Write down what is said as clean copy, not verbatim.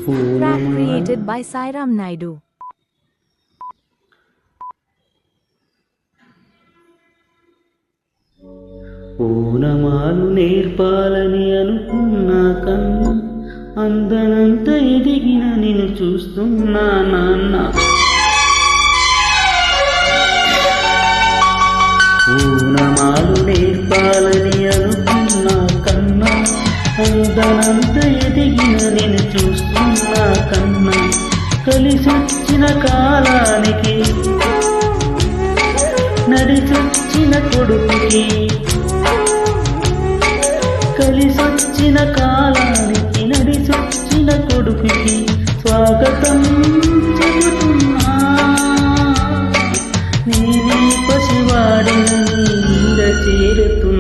Track created by Sairam Naidu. ఓనమాలు నేర్పాలని అనుకున్నా కన్నా అందనంత ఎదిగిన నిన్ను చూస్తున్నా నాన్న. ఓనమాలు నేర్పాలని అనుకున్నా కన్నా అందనంత ఎదిగిన నిన్ను చూస్తున్నా కన్నా కలిసొచ్చిన కాలానికి నడిచొచ్చిన కొడుకుకి కలిసొచ్చిన కాలానికి నడిచొచ్చిన కొడుకుకి స్వాగతం చెబుతున్నా. నేనే పసివాడిని నీడ చేరుతూ